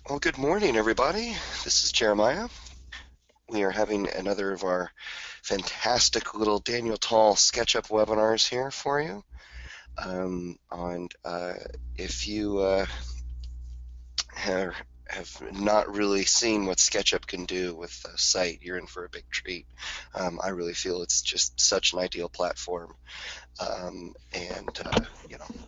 Well, good morning, everybody. This is Jeremiah. We are having another of our fantastic little Daniel Tall SketchUp webinars here for you. And if you have, have not really seen what SketchUp can do with a site, you're in for a big treat. I really feel it's just such an ideal platform. And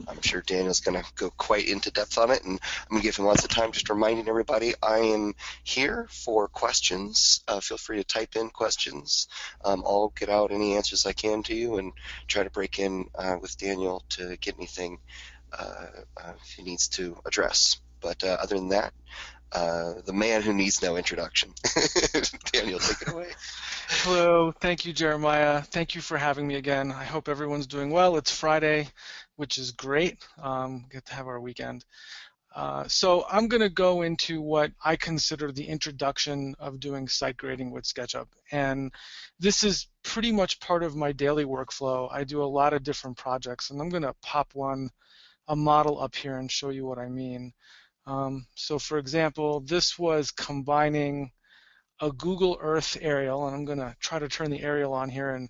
I'm sure Daniel's going to go quite into depth on it, and I'm going to give him lots of time. Just reminding everybody, I am here for questions. Feel free to type in questions. I'll get out any answers I can to you and try to break in with Daniel to get anything he needs to address. But other than that, the man who needs no introduction. Daniel, take it away. Hello, thank you, Jeremiah. Thank you for having me again. I hope everyone's doing well. It's Friday, which is great. Get to have our weekend. So I'm going to go into what I consider the introduction of doing site grading with SketchUp. And this is pretty much part of my daily workflow. I do a lot of different projects, and I'm going to pop a model up here and show you what I mean. So for example, this was combining a Google Earth aerial, and I'm going to try to turn the aerial on here, and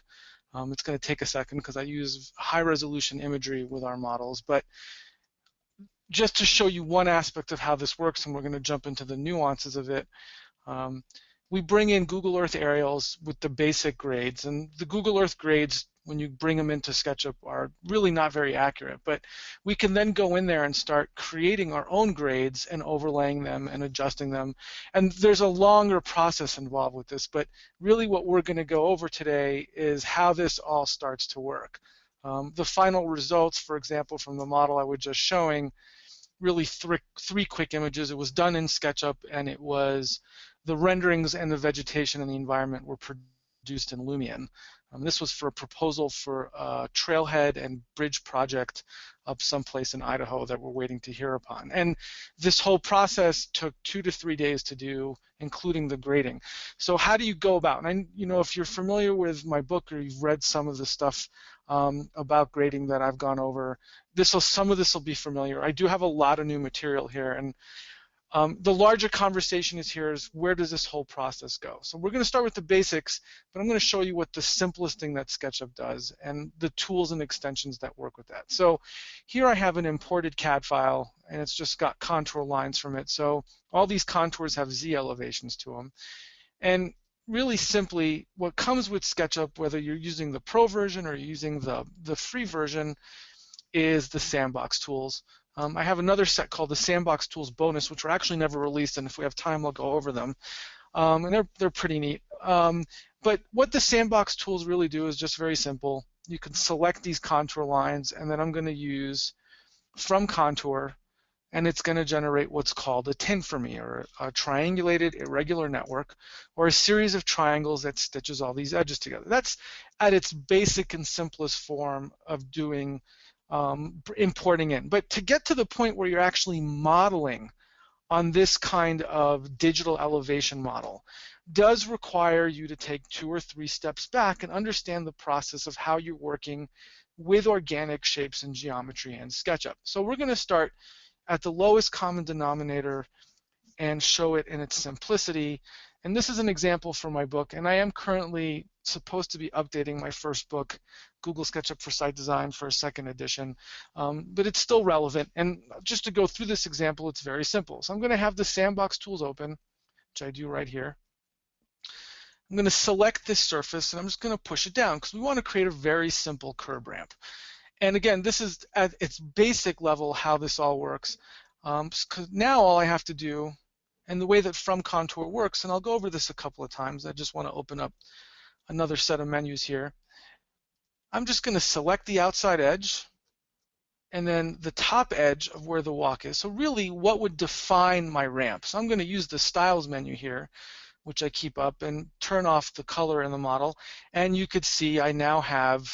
it's going to take a second because I use high resolution imagery with our models. But just to show you one aspect of how this works, and we're going to jump into the nuances of it, we bring in Google Earth aerials with the basic grades, and the Google Earth grades, when you bring them into SketchUp, are really not very accurate, but we can then go in there and start creating our own grades and overlaying them and adjusting them. And there's a longer process involved with this, but really what we're going to go over today is how this all starts to work. The final results, for example, from the model I was just showing, really three quick images. It was done in SketchUp, and it was the renderings and the vegetation and the environment were produced in Lumion. This was for a proposal for a trailhead and bridge project up someplace in Idaho that we're waiting to hear upon. And this whole process took 2 to 3 days to do, including the grading. So how do you go about? And if you're familiar with my book or you've read some of the stuff about grading that I've gone over, some of this will be familiar. I do have a lot of new material here, and the larger conversation is where does this whole process go? So we're going to start with the basics, but I'm going to show you what the simplest thing that SketchUp does and the tools and extensions that work with that. So here I have an imported CAD file, and it's just got contour lines from it. So all these contours have Z elevations to them. And really simply, what comes with SketchUp, whether you're using the Pro version or you're using the free version, is the sandbox tools. I have another set called the Sandbox Tools Bonus, which were actually never released, and if we have time, I'll go over them. And they're pretty neat. But what the Sandbox tools really do is just very simple. You can select these contour lines, and then I'm going to use from contour, and it's going to generate what's called a tin for me, or a triangulated irregular network, or a series of triangles that stitches all these edges together. That's at its basic and simplest form of doing importing in. But to get to the point where you're actually modeling on this kind of digital elevation model does require you to take 2 or 3 steps back and understand the process of how you're working with organic shapes and geometry in SketchUp. So we're going to start at the lowest common denominator and show it in its simplicity. And this is an example from my book, and I am currently supposed to be updating my first book, Google SketchUp for Site Design, for a second edition, but it's still relevant. And just to go through this example, it's very simple. So I'm going to have the Sandbox tools open, which I do right here. I'm going to select this surface, and I'm just going to push it down because we want to create a very simple curb ramp. And again, this is at its basic level how this all works. Because now all I have to do, and the way that from contour works, and I'll go over this a couple of times, I just want to open up another set of menus here. I'm just going to select the outside edge and then the top edge of where the walk is. So really, what would define my ramp? So I'm going to use the Styles menu here, which I keep up, and turn off the color in the model. And you could see I now have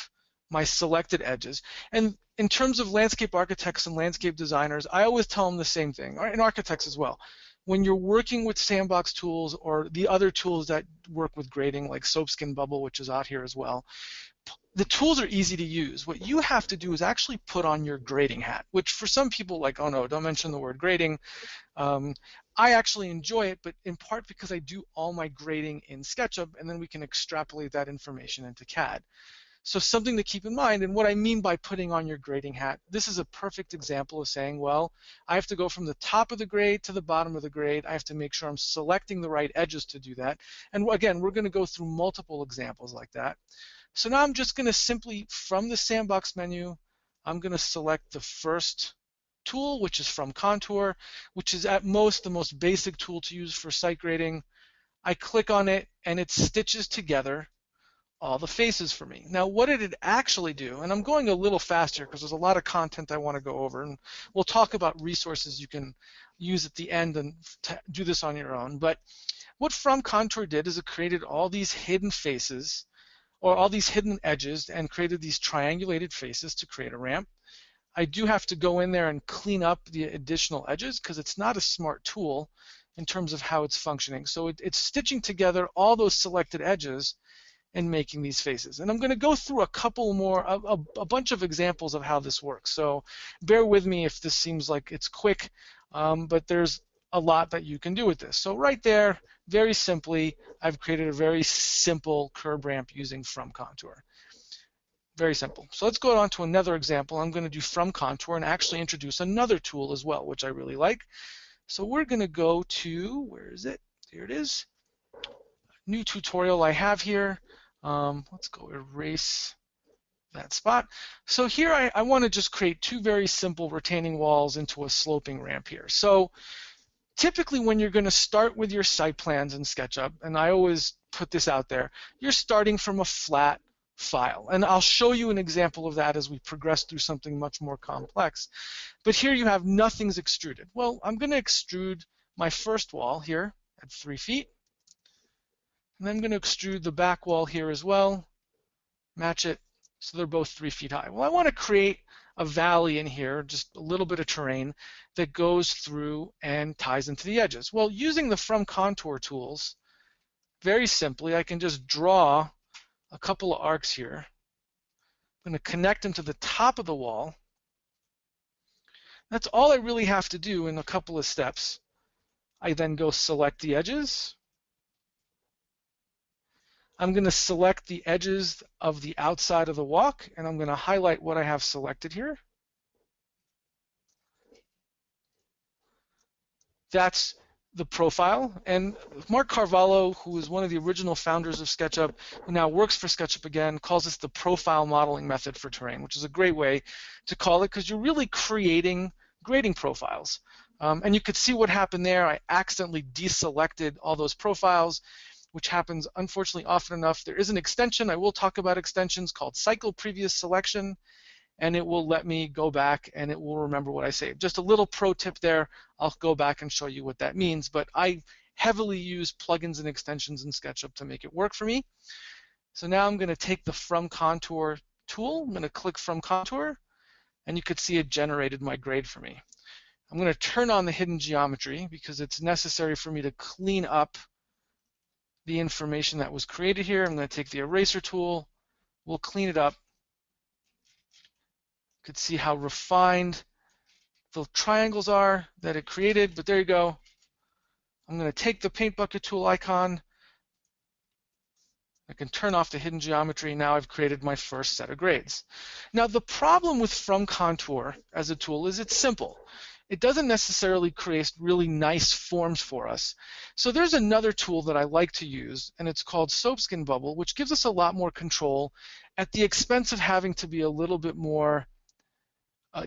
my selected edges. And in terms of landscape architects and landscape designers, I always tell them the same thing, and architects as well. When you're working with Sandbox tools or the other tools that work with grading, like Soapskin Bubble, which is out here as well, the tools are easy to use. What you have to do is actually put on your grading hat, which for some people, like, oh no, don't mention the word grading. Um, I actually enjoy it, but in part because I do all my grading in SketchUp, and then we can extrapolate that information into CAD. So something to keep in mind, and what I mean by putting on your grading hat, this is a perfect example of saying, well, I have to go from the top of the grade to the bottom of the grade. I have to make sure I'm selecting the right edges to do that. And again, we're going to go through multiple examples like that. So now I'm just going to simply, from the sandbox menu, I'm going to select the first tool, which is from Contour, which is at most the most basic tool to use for site grading. I click on it, and it stitches together all the faces for me. Now, what did it actually do? And I'm going a little faster because there's a lot of content I want to go over, and we'll talk about resources you can use at the end and do this on your own. But what From Contour did is it created all these hidden faces or all these hidden edges and created these triangulated faces to create a ramp. I do have to go in there and clean up the additional edges because it's not a smart tool in terms of how it's functioning. So it's stitching together all those selected edges and making these faces. And I'm going to go through a couple more, a bunch of examples of how this works. So bear with me if this seems like it's quick, but there's a lot that you can do with this. So right there, very simply, I've created a very simple curb ramp using From Contour. Very simple. So let's go on to another example. I'm going to do From Contour and actually introduce another tool as well, which I really like. So we're going to go to, where is it? Here it is. New tutorial I have here. Let's go erase that spot. So here I want to just create two very simple retaining walls into a sloping ramp here. So typically when you're going to start with your site plans in SketchUp, and I always put this out there, you're starting from a flat file. And I'll show you an example of that as we progress through something much more complex. But here you have nothing's extruded. Well, I'm going to extrude my first wall here at 3 feet. And I'm going to extrude the back wall here as well, match it so they're both 3 feet high. Well, I want to create a valley in here, just a little bit of terrain that goes through and ties into the edges. Well, using the From Contour tools, very simply, I can just draw a couple of arcs here. I'm going to connect them to the top of the wall. That's all I really have to do in a couple of steps. I then go select the edges. I'm going to select the edges of the outside of the walk, and I'm going to highlight what I have selected here. That's the profile. And Mark Carvalho, who is one of the original founders of SketchUp, who now works for SketchUp again, calls this the profile modeling method for terrain, which is a great way to call it because you're really creating grading profiles. And you could see what happened there. I accidentally deselected all those profiles, which happens unfortunately often enough. There is an extension, I will talk about extensions, called Cycle Previous Selection, and it will let me go back and it will remember what I saved. Just a little pro tip there, I'll go back and show you what that means, but I heavily use plugins and extensions in SketchUp to make it work for me. So now I'm going to take the From Contour tool, I'm going to click From Contour, and you could see it generated my grade for me. I'm going to turn on the hidden geometry because it's necessary for me to clean up the information that was created here. I'm going to take the eraser tool, we'll clean it up. You could see how refined the triangles are that it created, but there you go. I'm going to take the paint bucket tool icon. I can turn off the hidden geometry. Now I've created my first set of grades. Now the problem with From Contour as a tool is it's simple. It doesn't necessarily create really nice forms for us. So there's another tool that I like to use, and it's called Soapskin Bubble, which gives us a lot more control at the expense of having to be a little bit more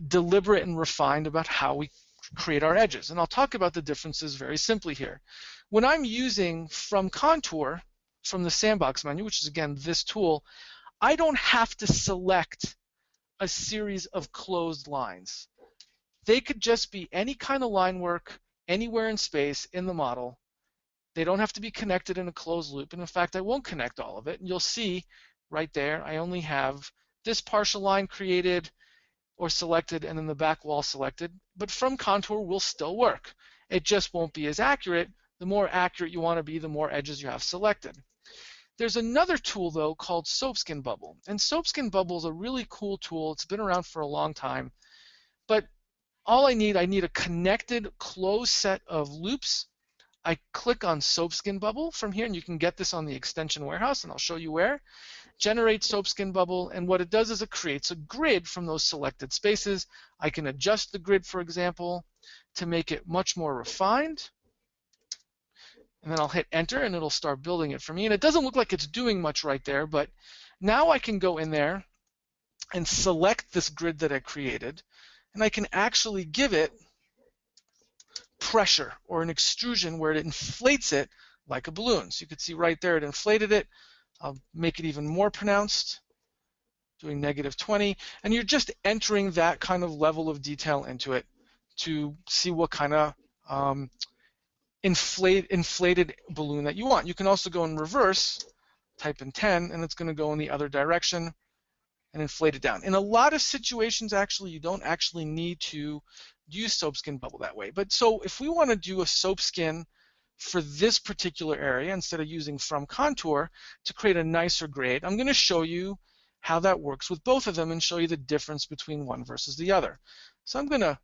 deliberate and refined about how we create our edges. And I'll talk about the differences very simply here. When I'm using From Contour from the sandbox menu, which is again this tool, I don't have to select a series of closed lines. They could just be any kind of line work anywhere in space in the model. They don't have to be connected in a closed loop. And in fact, I won't connect all of it. And you'll see right there, I only have this partial line created or selected and then the back wall selected. But From Contour will still work. It just won't be as accurate. The more accurate you want to be, the more edges you have selected. There's another tool, though, called Soapskin Bubble. And Soapskin Bubble is a really cool tool. It's been around for a long time. But all I need a connected closed set of loops. I click on Soapskin Bubble from here, and you can get this on the extension warehouse, and I'll show you where. Generate Soapskin Bubble, and what it does is it creates a grid from those selected spaces. I can adjust the grid, for example, to make it much more refined. And then I'll hit enter, and it'll start building it for me. And it doesn't look like it's doing much right there, but now I can go in there and select this grid that I created, and I can actually give it pressure or an extrusion where it inflates it like a balloon. So you can see right there it inflated it. I'll make it even more pronounced, doing -20, and you're just entering that kind of level of detail into it to see what kind of inflated balloon that you want. You can also go in reverse, type in 10, and it's going to go in the other direction and inflate it down. In a lot of situations, actually, you don't actually need to use Soapskin Bubble that way. But so if we want to do a Soapskin for this particular area, instead of using from contour to create a nicer grade, I'm going to show you how that works with both of them and show you the difference between one versus the other. So I'm going to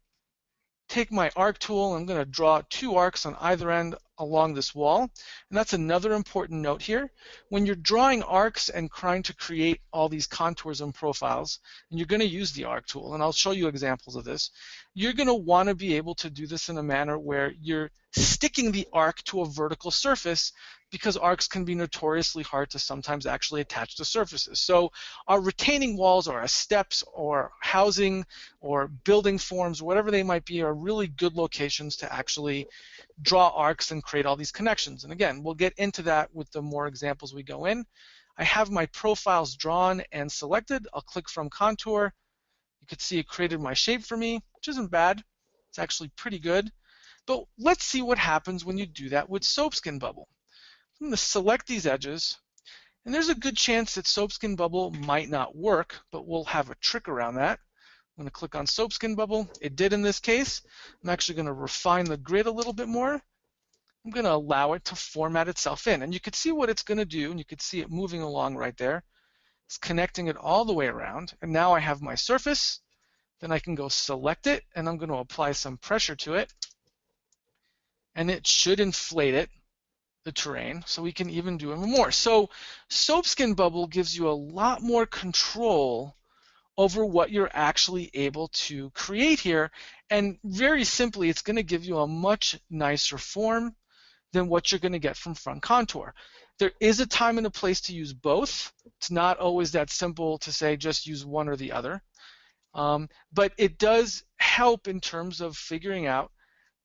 take my arc tool. I'm going to draw 2 arcs on either end along this wall. And that's another important note here. When you're drawing arcs and trying to create all these contours and profiles, and you're going to use the arc tool, and I'll show you examples of this, you're going to want to be able to do this in a manner where you're sticking the arc to a vertical surface, because arcs can be notoriously hard to sometimes actually attach to surfaces. So our retaining walls or our steps or housing or building forms, whatever they might be, are really good locations to actually draw arcs and create all these connections. And again, we'll get into that with the more examples we go in. I have my profiles drawn and selected. I'll click from contour. You can see it created my shape for me, which isn't bad. It's actually pretty good. But let's see what happens when you do that with Soapskin Bubble. I'm going to select these edges, and there's a good chance that Soapskin Bubble might not work, but we'll have a trick around that. I'm going to click on Soapskin Bubble. It did in this case. I'm actually going to refine the grid a little bit more. I'm going to allow it to format itself in, and you can see what it's going to do, and you can see it moving along right there. It's connecting it all the way around, and now I have my surface. Then I can go select it, and I'm going to apply some pressure to it, and it should inflate it, the terrain, so we can even do even more. So Soapskin Bubble gives you a lot more control over what you're actually able to create here, and very simply, it's going to give you a much nicer form than what you're going to get from front contour. There is a time and a place to use both. It's not always that simple to say just use one or the other, but it does help in terms of figuring out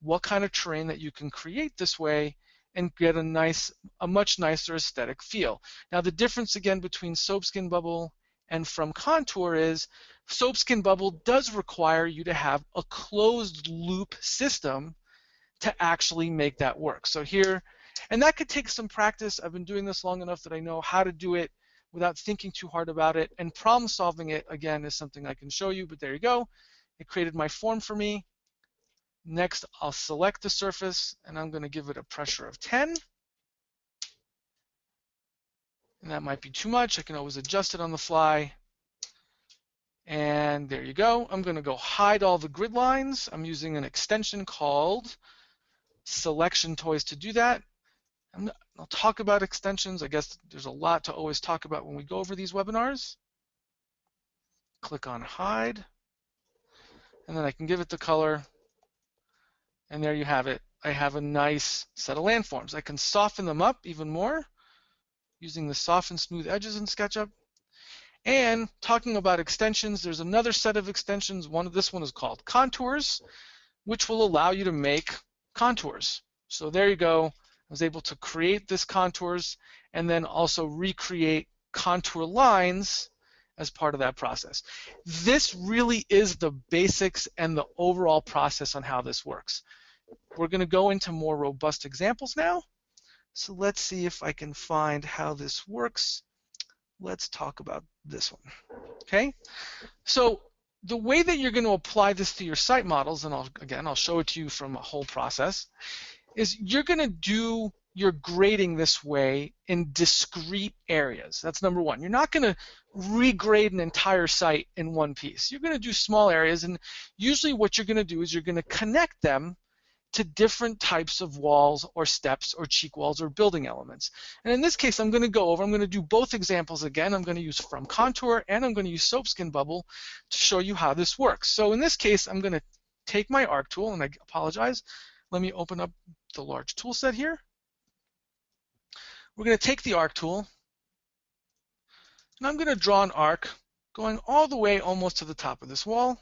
what kind of terrain that you can create this way and get a much nicer aesthetic feel. Now the difference again between Soapskin Bubble and from contour is Soapskin Bubble does require you to have a closed loop system to actually make that work. So here, and that could take some practice. I've been doing this long enough that I know how to do it without thinking too hard about it, and problem solving it again is something I can show you, but there you go. It created my form for me. Next, I'll select the surface, and I'm going to give it a pressure of 10. And that might be too much. I can always adjust it on the fly. And there you go. I'm going to go hide all the grid lines. I'm using an extension called Selection Toys to do that. I'll talk about extensions. I guess there's a lot to always talk about when we go over these webinars. Click on Hide. And then I can give it the color. And there you have it. I have a nice set of landforms. I can soften them up even more using the Soften Smooth Edges in SketchUp. And talking about extensions, there's another set of extensions. This one is called Contours, which will allow you to make contours. So there you go. I was able to create this contours and then also recreate contour lines as part of that process. This really is the basics and the overall process on how this works. We're going to go into more robust examples now. So let's see if I can find how this works. Let's talk about this one. Okay? So the way that you're going to apply this to your site models, and I'll show it to you from a whole process, is you're going to do you're grading this way in discrete areas. That's number one. You're not going to regrade an entire site in one piece. You're going to do small areas, and usually what you're going to do is you're going to connect them to different types of walls or steps or cheek walls or building elements. And in this case, I'm going to do both examples again. I'm going to use From Contour and I'm going to use Soapskin Bubble to show you how this works. So in this case, I'm going to take my arc tool, and I apologize. Let me open up the large tool set here. We're going to take the arc tool, and I'm going to draw an arc going all the way almost to the top of this wall.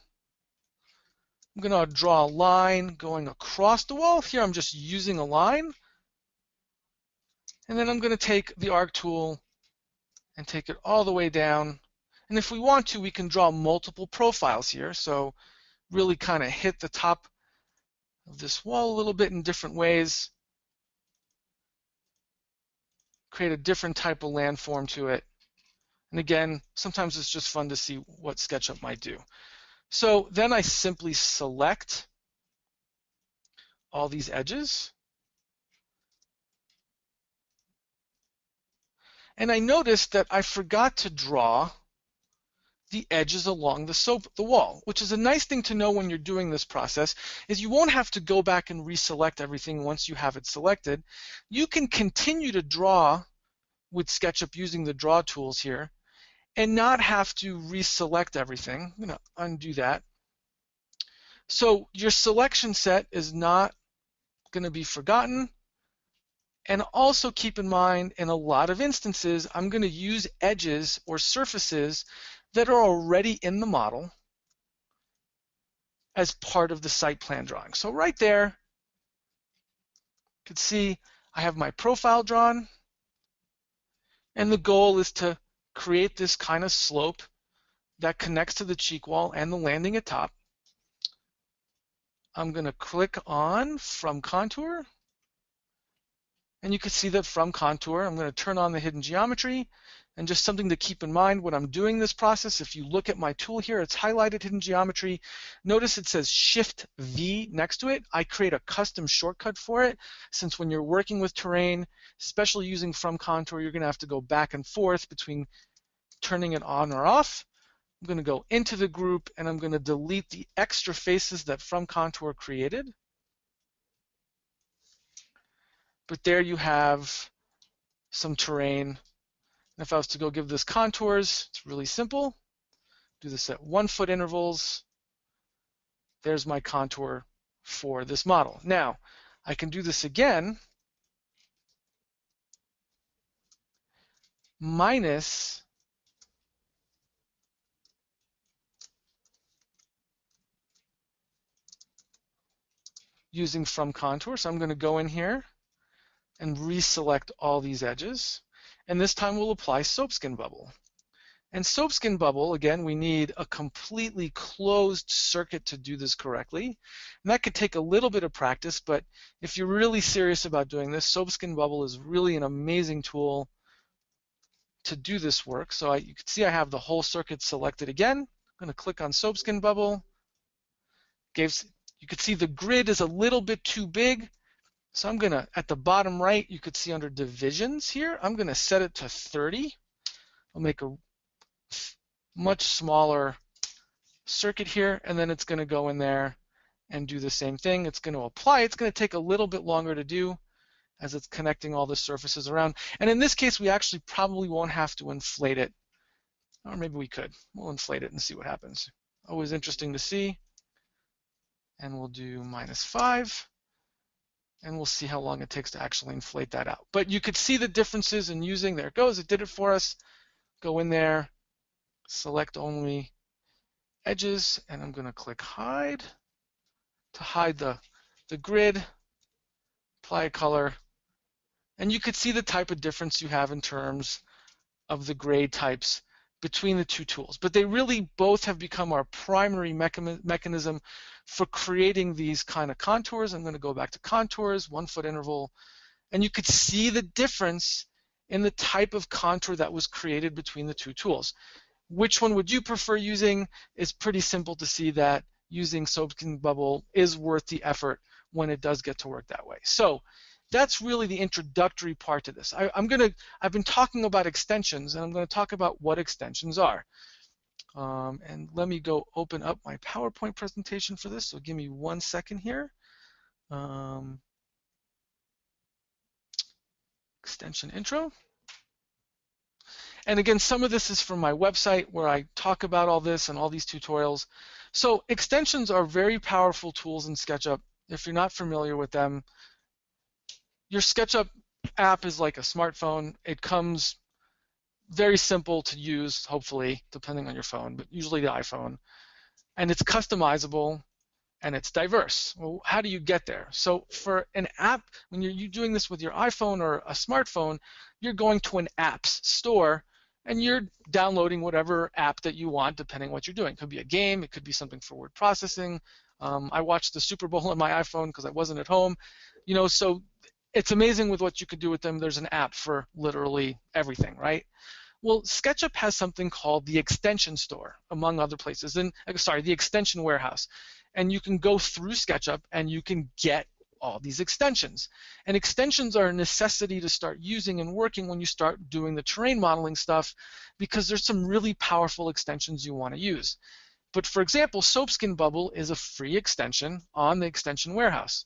I'm going to draw a line going across the wall. Here I'm just using a line. And then I'm going to take the arc tool and take it all the way down. And if we want to, we can draw multiple profiles here. So really kind of hit the top of this wall a little bit in different ways. Create a different type of landform to it. And again, sometimes it's just fun to see what SketchUp might do. So then I simply select all these edges. And I noticed that I forgot to draw the edges along the wall, which is a nice thing to know when you're doing this process, is you won't have to go back and reselect everything once you have it selected. You can continue to draw with SketchUp using the draw tools here and not have to reselect everything. I'm going to undo that. So your selection set is not going to be forgotten. And also keep in mind, in a lot of instances, I'm going to use edges or surfaces that are already in the model as part of the site plan drawing. So right there, you can see I have my profile drawn, and the goal is to create this kind of slope that connects to the cheek wall and the landing at top. I'm going to click on From Contour, and you can see that from Contour, I'm going to turn on the hidden geometry. And just something to keep in mind when I'm doing this process, if you look at my tool here, it's highlighted hidden geometry. Notice it says Shift V next to it. I create a custom shortcut for it, since when you're working with terrain, especially using From Contour, you're going to have to go back and forth between turning it on or off. I'm going to go into the group, and I'm going to delete the extra faces that From Contour created. But there you have some terrain. And if I was to go give this contours, it's really simple. Do this at 1 foot intervals. There's my contour for this model. Now, I can do this again, minus using From Contour. So I'm going to go in here and reselect all these edges. And this time we'll apply Soapskin Bubble. And Soapskin Bubble, again, we need a completely closed circuit to do this correctly. And that could take a little bit of practice, but if you're really serious about doing this, Soapskin Bubble is really an amazing tool to do this work. So you can see I have the whole circuit selected again. I'm going to click on Soapskin Bubble. You can see the grid is a little bit too big. So I'm going to, at the bottom right, you could see under divisions here, I'm going to set it to 30. I'll make a much smaller circuit here, and then it's going to go in there and do the same thing. It's going to apply. It's going to take a little bit longer to do as it's connecting all the surfaces around. And in this case, we actually probably won't have to inflate it. Or maybe we could. We'll inflate it and see what happens. Always interesting to see. And we'll do -5. And we'll see how long it takes to actually inflate that out. But you could see the differences in using, there it goes, it did it for us. Go in there, select only edges, and I'm going to click hide to hide the grid, apply a color, and you could see the type of difference you have in terms of the grade types between the two tools. But they really both have become our primary mechanism for creating these kind of contours. I'm going to go back to contours, 1 foot interval, and you could see the difference in the type of contour that was created between the two tools. Which one would you prefer using? It's pretty simple to see that using Soapskin Bubble is worth the effort when it does get to work that way. So that's really the introductory part to this. I've been talking about extensions, and I'm going to talk about what extensions are. And let me go open up my PowerPoint presentation for this. So give me 1 second here. Extension intro. And again, some of this is from my website where I talk about all this and all these tutorials. So extensions are very powerful tools in SketchUp. If you're not familiar with them, your SketchUp app is like a smartphone. It comes very simple to use, hopefully, depending on your phone, but usually the iPhone. And it's customizable and it's diverse. Well, how do you get there? So for an app, when you're doing this with your iPhone or a smartphone, you're going to an apps store and you're downloading whatever app that you want, depending on what you're doing. It could be a game, it could be something for word processing. I watched the Super Bowl on my iPhone because I wasn't at home. So it's amazing with what you can do with them. There's an app for literally everything, right? Well, SketchUp has something called the extension store, among other places, and the extension warehouse. And you can go through SketchUp and you can get all these extensions. And extensions are a necessity to start using and working when you start doing the terrain modeling stuff, because there's some really powerful extensions you want to use. But for example, Soapskin Bubble is a free extension on the extension warehouse.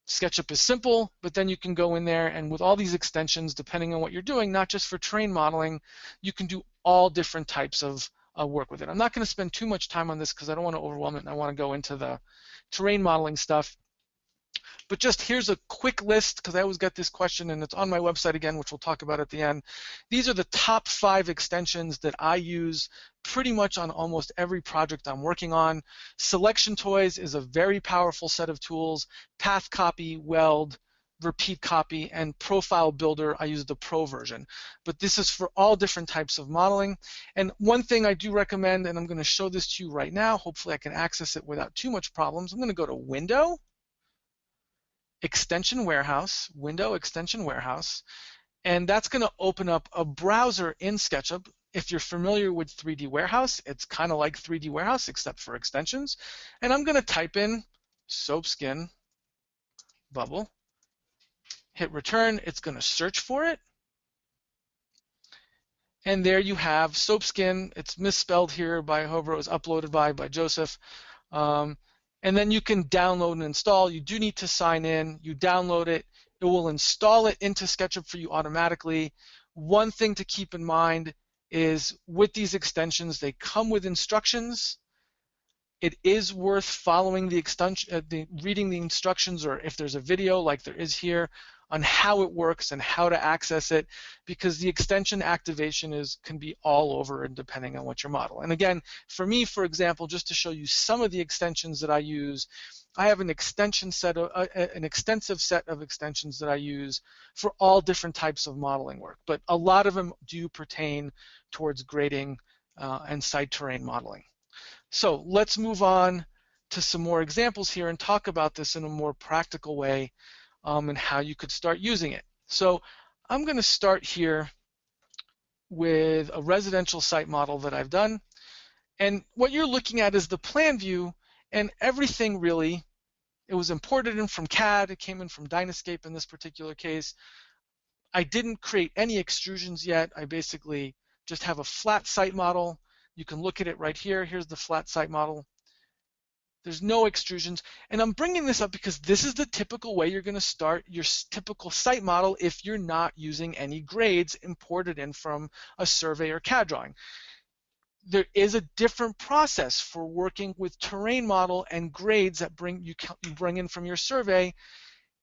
SketchUp is simple, but then you can go in there and with all these extensions, depending on what you're doing, not just for terrain modeling, you can do all different types of work with it. I'm not going to spend too much time on this because I don't want to overwhelm it and I want to go into the terrain modeling stuff. But just here's a quick list, because I always get this question and it's on my website again, which we'll talk about at the end. These are the top 5 extensions that I use pretty much on almost every project I'm working on. Selection Toys is a very powerful set of tools. Path Copy, Weld, Repeat Copy, and Profile Builder, I use the Pro version. But this is for all different types of modeling. And one thing I do recommend, and I'm going to show this to you right now, hopefully I can access it without too much problems. I'm going to go to Window, Extension Warehouse, Window, Extension Warehouse, and that's going to open up a browser in SketchUp. If you're familiar with 3D Warehouse, it's kind of like 3D Warehouse except for extensions. And I'm going to type in Soapskin Bubble, hit return, it's going to search for it. And there you have Soapskin. It's misspelled here by whoever it was uploaded by Joseph. And then you can download and install. You do need to sign in. You download it. It will install it into SketchUp for you automatically. One thing to keep in mind is with these extensions, they come with instructions. It is worth following the extension, reading the instructions, or if there's a video like there is here, on how it works and how to access it, because the extension activation can be all over and depending on what your model. And again, for me, for example, just to show you some of the extensions that I use, I have an extensive set of extensions that I use for all different types of modeling work, but a lot of them do pertain towards grading and site terrain modeling. So let's move on to some more examples here and talk about this in a more practical way. And how you could start using it. So I'm going to start here with a residential site model that I've done. And what you're looking at is the plan view, and everything really, it was imported in from CAD, it came in from Dynascape in this particular case. I didn't create any extrusions yet. I basically just have a flat site model. You can look at it right here. Here's the flat site model. There's no extrusions. And I'm bringing this up because this is the typical way you're going to start your typical site model if you're not using any grades imported in from a survey or CAD drawing. There is a different process for working with terrain model and grades that you bring in from your survey,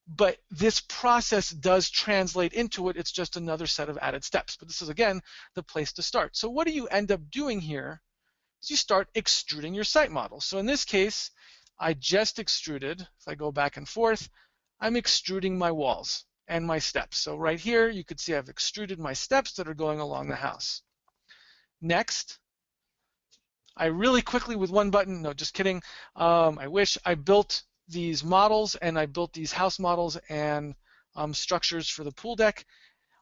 but this process does translate into it. It's just another set of added steps. But this is, again, the place to start. So what do you end up doing here? You start extruding your site model. So in this case, I just extruded. If I go back and forth, I'm extruding my walls and my steps. So right here, you could see I've extruded my steps that are going along the house. Next, I really quickly with one button, no, just kidding. I wish I built these models and I built these house models and structures for the pool deck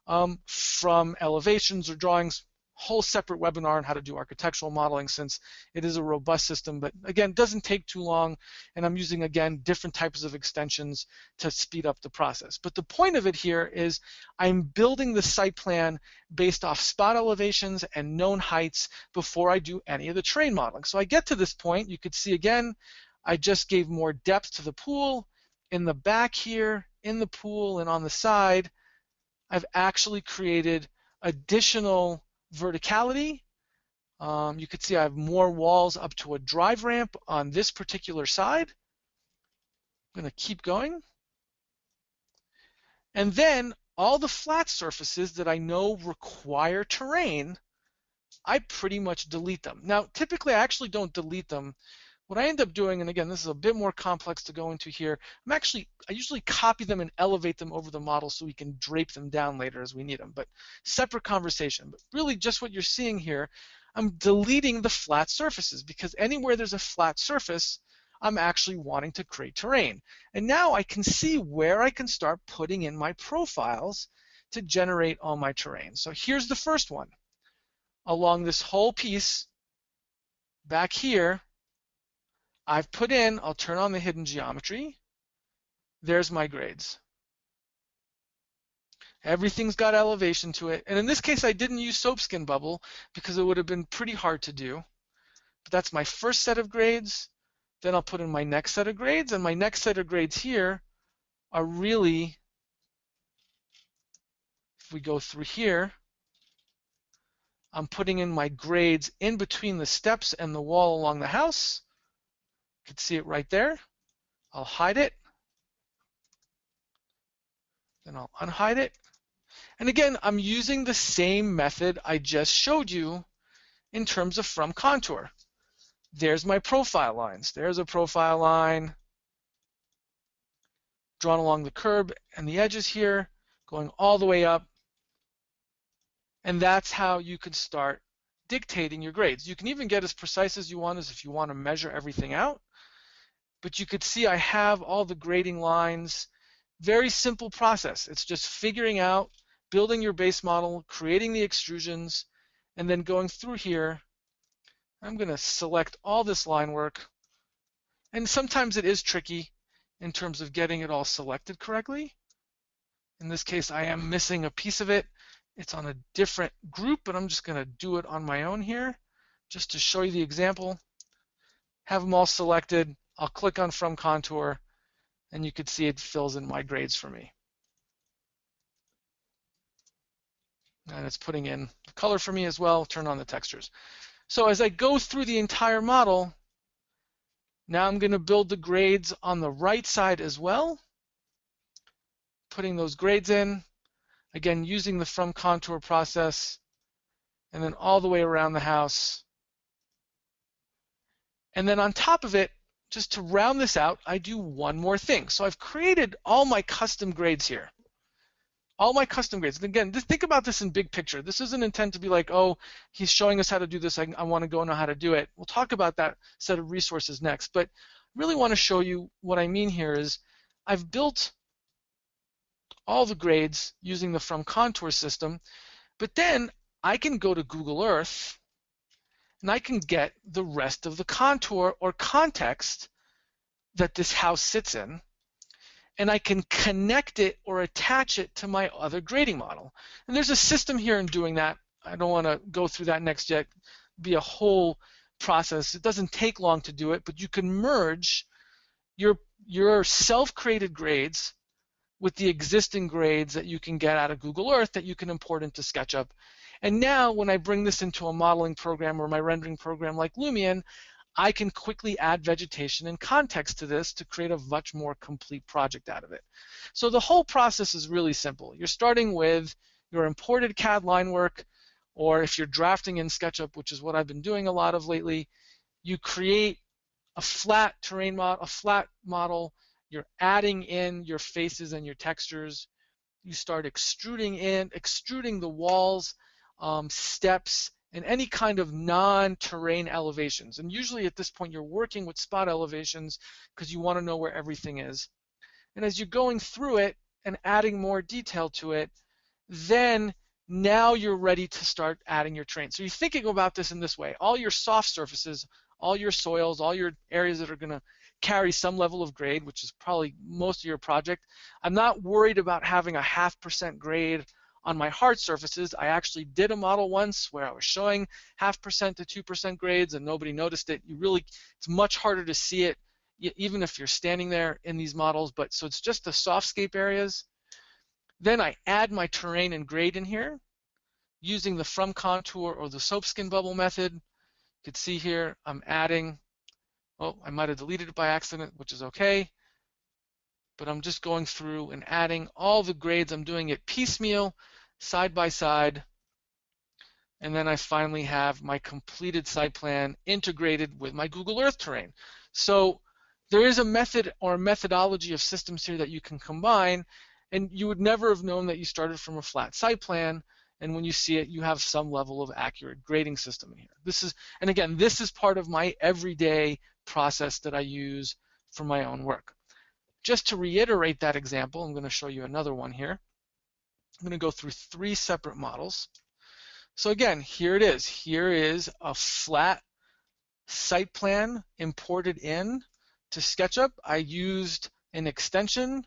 from elevations or drawings. whole separate webinar on how to do architectural modeling, since it is a robust system, but again, doesn't take too long, and I'm using, again, different types of extensions to speed up the process. But the point of it here is I'm building the site plan based off spot elevations and known heights before I do any of the terrain modeling. So I get to this point, you could see again, I just gave more depth to the pool. In the back here, in the pool, and on the side, I've actually created additional verticality. You can see I have more walls up to a drive ramp on this particular side. I'm going to keep going. And then all the flat surfaces that I know require terrain, I pretty much delete them. Now, typically I actually don't delete them. What I end up doing, and again, this is a bit more complex to go into here, I usually copy them and elevate them over the model so we can drape them down later as we need them, but separate conversation. But really just what you're seeing here, I'm deleting the flat surfaces, because anywhere there's a flat surface, I'm actually wanting to create terrain. And now I can see where I can start putting in my profiles to generate all my terrain. So here's the first one. Along this whole piece, back here, I've put in, I'll turn on the hidden geometry. There's my grades. Everything's got elevation to it. And in this case, I didn't use soapskin bubble because it would have been pretty hard to do. But that's my first set of grades. Then I'll put in my next set of grades. And my next set of grades here are really, if we go through here, I'm putting in my grades in between the steps and the wall along the house. You can see it right there. I'll hide it. Then I'll unhide it. And again, I'm using the same method I just showed you in terms of from contour. There's my profile lines. There's a profile line drawn along the curb and the edges here, going all the way up. And that's how you can start dictating your grades. You can even get as precise as you want, as if you want to measure everything out. But you could see I have all the grading lines. Very simple process. It's just figuring out, building your base model, creating the extrusions, and then going through here. I'm going to select all this line work. And sometimes it is tricky in terms of getting it all selected correctly. In this case, I am missing a piece of it. It's on a different group, but I'm just going to do it on my own here just to show you the example. Have them all selected. I'll click on From Contour, and you can see it fills in my grades for me. And it's putting in the color for me as well. Turn on the textures. So as I go through the entire model, now I'm going to build the grades on the right side as well. Putting those grades in. Again, using the From Contour process. And then all the way around the house. And then on top of it, just to round this out, I do one more thing. So I've created all my custom grades here. All my custom grades. And again, think about this in big picture. This isn't intended to be like, oh, he's showing us how to do this. I want to go know how to do it. We'll talk about that set of resources next. But I really want to show you what I mean here is I've built all the grades using the From Contour system. But then I can go to Google Earth and I can get the rest of the contour or context that this house sits in, and I can connect it or attach it to my other grading model. And there's a system here in doing that. I don't want to go through that next yet. It'll be a whole process. It doesn't take long to do it, but you can merge your self-created grades with the existing grades that you can get out of Google Earth that you can import into SketchUp. And now when I bring this into a modeling program or my rendering program like Lumion, I can quickly add vegetation and context to this to create a much more complete project out of it. So the whole process is really simple. You're starting with your imported CAD line work, or if you're drafting in SketchUp, which is what I've been doing a lot of lately, you create a flat terrain model, a flat model. You're adding in your faces and your textures. You start extruding the walls, steps, and any kind of non-terrain elevations. And usually at this point you're working with spot elevations because you want to know where everything is. And as you're going through it and adding more detail to it, then Now you're ready to start adding your terrain. So you're thinking about this in this way. All your soft surfaces, all your soils, all your areas that are going to carry some level of grade, which is probably most of your project. I'm not worried about having a 0.5% grade on my hard surfaces. I actually did a model once where I was showing 0.5% to 2% grades and nobody noticed it. It's much harder to see it even if you're standing there in these models. But so it's just the softscape areas. Then I add my terrain and grade in here using the from contour or the soap skin bubble method. You can see here I'm adding, oh, I might have deleted it by accident, which is okay. But I'm just going through and adding all the grades. I'm doing it piecemeal, side by side. And then I finally have my completed site plan integrated with my Google Earth terrain. So there is a method or a methodology of systems here that you can combine, and you would never have known that you started from a flat site plan, and when you see it, you have some level of accurate grading system in here. And again, this is part of my everyday process that I use for my own work. Just to reiterate that example, I'm going to show you another one here. I'm going to go through 3 separate models. So again, here it is. Here is a flat site plan imported in to SketchUp. I used an extension,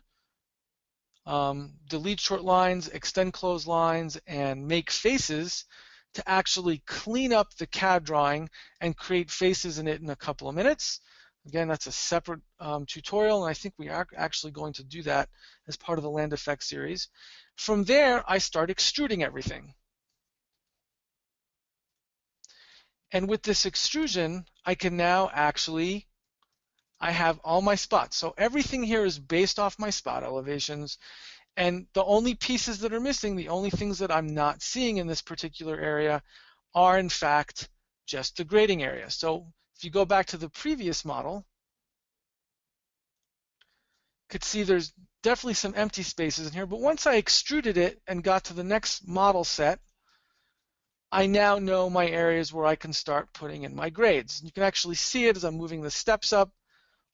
delete short lines, extend closed lines, and make faces to actually clean up the CAD drawing and create faces in it in a couple of minutes. Again, that's a separate tutorial, and I think we are actually going to do that as part of the Land Effects series. From there, I start extruding everything. And with this extrusion, I can now actually, I have all my spots. So everything here is based off my spot elevations. And the only pieces that are missing, the only things that I'm not seeing in this particular area are in fact just the grading area. So if you go back to the previous model, you could see there's definitely some empty spaces in here. But once I extruded it and got to the next model set, I now know my areas where I can start putting in my grades. You can actually see it as I'm moving the steps up,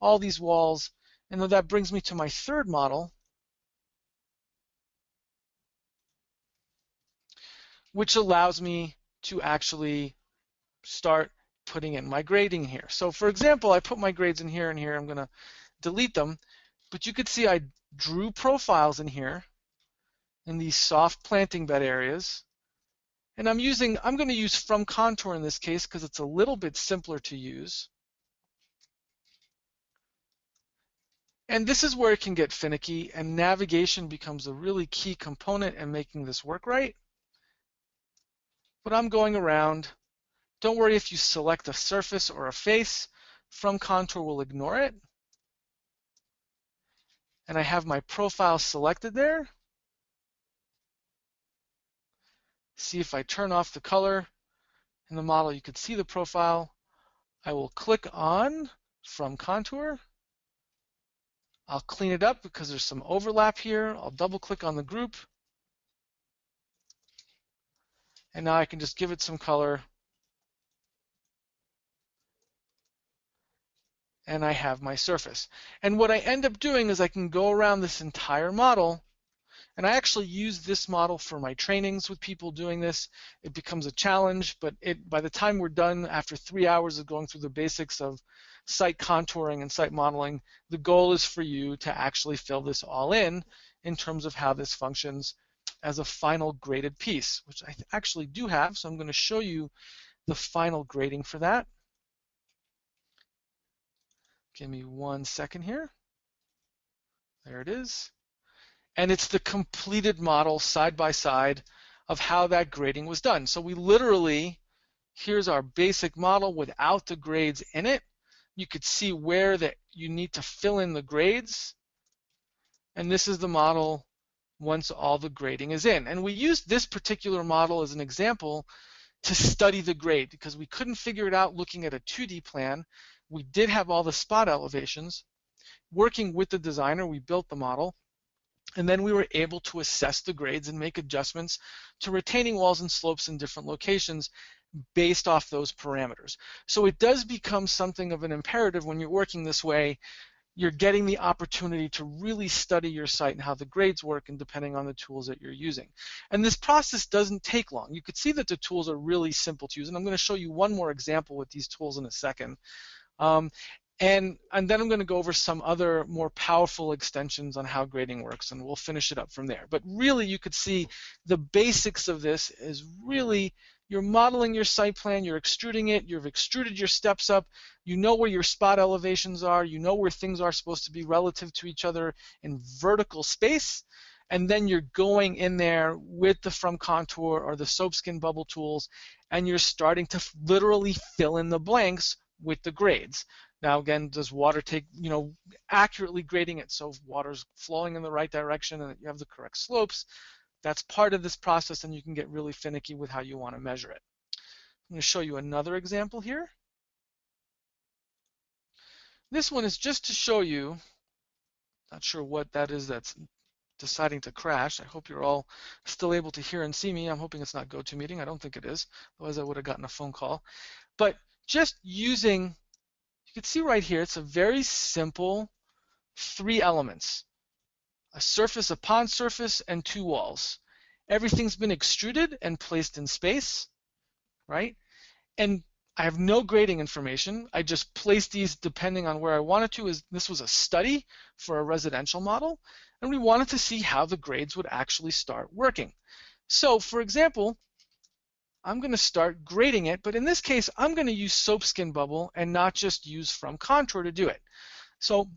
all these walls, and then that brings me to my third model, which allows me to actually start putting in my grading here. So for example, I put my grades in here and here. I'm going to delete them, but you could see I drew profiles in here in these soft planting bed areas. And I'm going to use from contour in this case because it's a little bit simpler to use. And this is where it can get finicky, and navigation becomes a really key component in making this work right. But I'm going around. Don't worry if you select a surface or a face. From contour will ignore it. And I have my profile selected there. See if I turn off the color in the model, you can see the profile. I will click on from contour. I'll clean it up because there's some overlap here. I'll double click on the group. And now I can just give it some color. And I have my surface. And what I end up doing is I can go around this entire model, and I actually use this model for my trainings with people doing this. It becomes a challenge, but by the time we're done, after 3 hours of going through the basics of site contouring and site modeling, the goal is for you to actually fill this all in terms of how this functions as a final graded piece, which I actually do have. So I'm going to show you the final grading for that. Give me 1 second here. There it is. And it's the completed model side by side of how that grading was done. So we literally, here's our basic model without the grades in it. You could see where that you need to fill in the grades. And this is the model once all the grading is in. And we used this particular model as an example to study the grade because we couldn't figure it out looking at a 2D plan. We did have all the spot elevations. Working with the designer, we built the model, and then we were able to assess the grades and make adjustments to retaining walls and slopes in different locations based off those parameters. So it does become something of an imperative when you're working this way you're getting the opportunity to really study your site and how the grades work, and depending on the tools that you're using. And this process doesn't take long. You could see that the tools are really simple to use, and I'm going to show you one more example with these tools in a second. Um, and then I'm going to go over some other more powerful extensions on how grading works, and we'll finish it up from there. But really, you could see the basics of this is really you're modeling your site plan, you're extruding it, you've extruded your steps up, you know where your spot elevations are, you know where things are supposed to be relative to each other in vertical space, and then you're going in there with the From Contour or the Soapskin bubble tools, and you're starting to literally fill in the blanks with the grades. Now again, does water take, accurately grading it so water's flowing in the right direction and that you have the correct slopes. That's part of this process, and you can get really finicky with how you want to measure it. I'm going to show you another example here. This one is just to show you, not sure what that is that's deciding to crash. I hope you're all still able to hear and see me. I'm hoping it's not GoToMeeting. I don't think it is, otherwise I would have gotten a phone call. But just using, you can see right here, it's a very simple 3 elements. A surface, a pond surface, and 2 walls. Everything's been extruded and placed in space, right? And I have no grading information. I just placed these depending on where I wanted to. This was a study for a residential model, and we wanted to see how the grades would actually start working. So, for example, I'm going to start grading it, but in this case, I'm going to use Soapskin Bubble and not just use From Contour to do it. So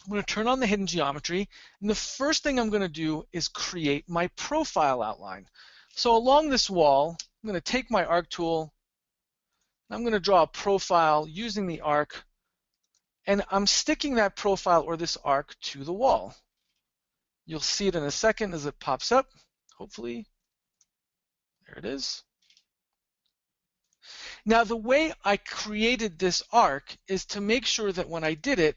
I'm going to turn on the hidden geometry, and the first thing I'm going to do is create my profile outline. So along this wall, I'm going to take my arc tool, and I'm going to draw a profile using the arc, and I'm sticking that profile or this arc to the wall. You'll see it in a second as it pops up, hopefully. There it is. Now the way I created this arc is to make sure that when I did it,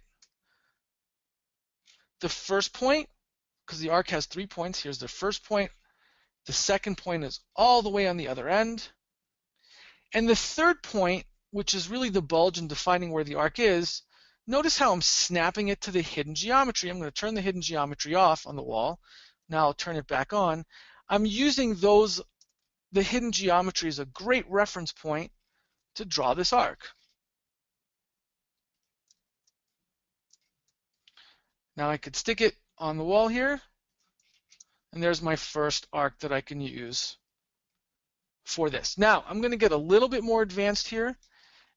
the first point, because the arc has 3 points, here's the first point, the second point is all the way on the other end, and the third point, which is really the bulge and defining where the arc is, notice how I'm snapping it to the hidden geometry. I'm going to turn the hidden geometry off on the wall. Now I'll turn it back on. I'm using the hidden geometry as a great reference point to draw this arc. Now I could stick it on the wall here, and there's my first arc that I can use for this. Now I'm going to get a little bit more advanced here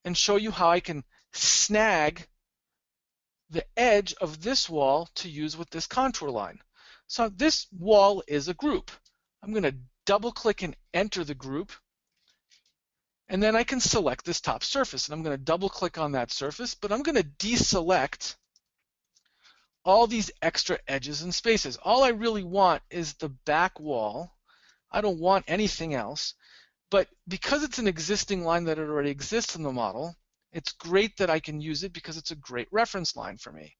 and show you how I can snag the edge of this wall to use with this contour line. So this wall is a group. I'm going to double click and enter the group, and then I can select this top surface, and I'm going to double click on that surface, but I'm going to deselect all these extra edges and spaces. All I really want is the back wall. I don't want anything else, but because it's an existing line that already exists in the model, it's great that I can use it because it's a great reference line for me.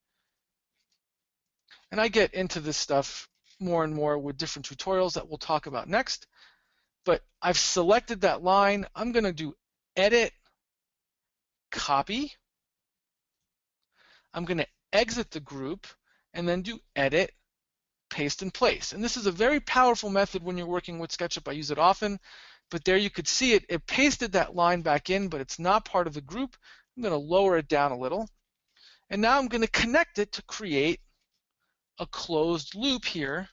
And I get into this stuff more and more with different tutorials that we'll talk about next. But I've selected that line. I'm going to do Edit, Copy. I'm going to exit the group and then do Edit, Paste, and Place. And this is a very powerful method when you're working with SketchUp. I use it often. But there you could see it. It pasted that line back in, but it's not part of the group. I'm going to lower it down a little. And now I'm going to connect it to create a closed loop here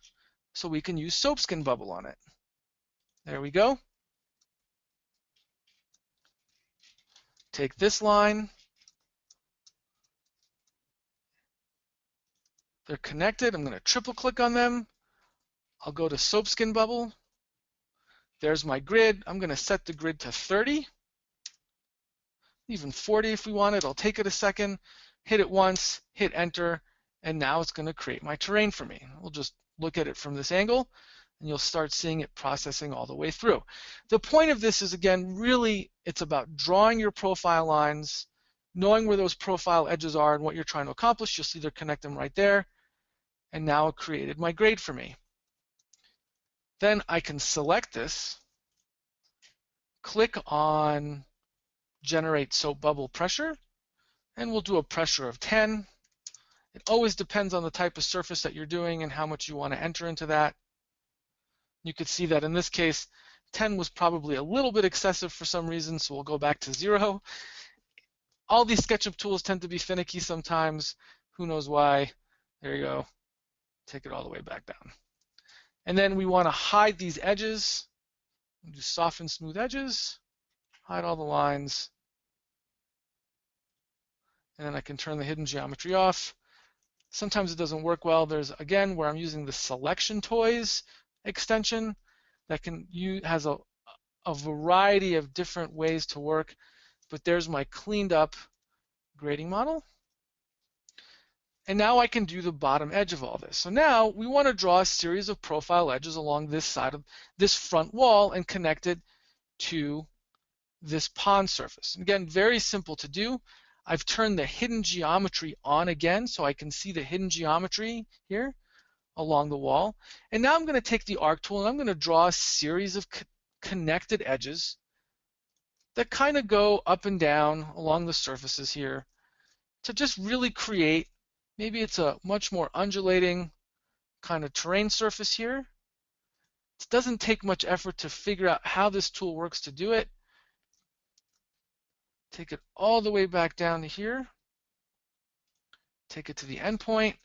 so we can use Soapskin Bubble on it. There we go. Take this line. They're connected. I'm going to triple click on them. I'll go to Soapskin Bubble. There's my grid. I'm going to set the grid to 30, even 40 if we want it. I'll take it a second, hit it once, hit enter, and now it's going to create my terrain for me. We'll just look at it from this angle, and you'll start seeing it processing all the way through. The point of this is, again, really it's about drawing your profile lines, knowing where those profile edges are and what you're trying to accomplish. You'll see they're connect them right there, and now it created my grade for me. Then I can select this, click on Generate Soap Bubble Pressure, and we'll do a pressure of 10, It always depends on the type of surface that you're doing and how much you want to enter into that. You could see that in this case, 10 was probably a little bit excessive for some reason, so we'll go back to 0. All these SketchUp tools tend to be finicky sometimes. Who knows why? There you go. Take it all the way back down. And then we want to hide these edges. Do soften smooth edges, hide all the lines, and then I can turn the hidden geometry off. Sometimes it doesn't work well. There's, again, where I'm using the selection toys extension that has a variety of different ways to work, but there's my cleaned up grading model. And now I can do the bottom edge of all this. So now we want to draw a series of profile edges along this side of this front wall and connect it to this pond surface. And again, very simple to do. I've turned the hidden geometry on again so I can see the hidden geometry here along the wall. And now I'm going to take the arc tool and I'm going to draw a series of connected edges that kind of go up and down along the surfaces here to just really create, maybe it's a much more undulating kind of terrain surface here. It doesn't take much effort to figure out how this tool works to do it. Take it all the way back down to here. Take it to the endpoint.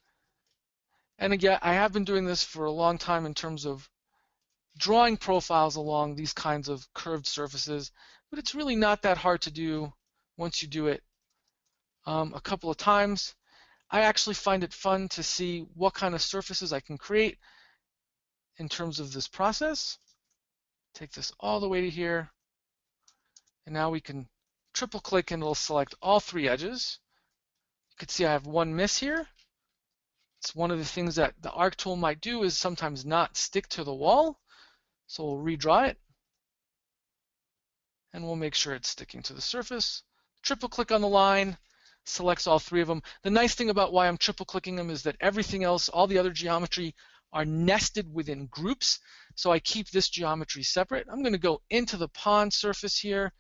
And again, I have been doing this for a long time in terms of drawing profiles along these kinds of curved surfaces, but it's really not that hard to do once you do it a couple of times. I actually find it fun to see what kind of surfaces I can create in terms of this process. Take this all the way to here, and now we can triple click and it'll select all 3 edges. You can see I have one miss here. It's one of the things that the arc tool might do is sometimes not stick to the wall. So we'll redraw it and we'll make sure it's sticking to the surface. Triple click on the line, selects all 3 of them. The nice thing about why I'm triple clicking them is that everything else, all the other geometry, are nested within groups. So I keep this geometry separate. I'm going to go into the pond surface here,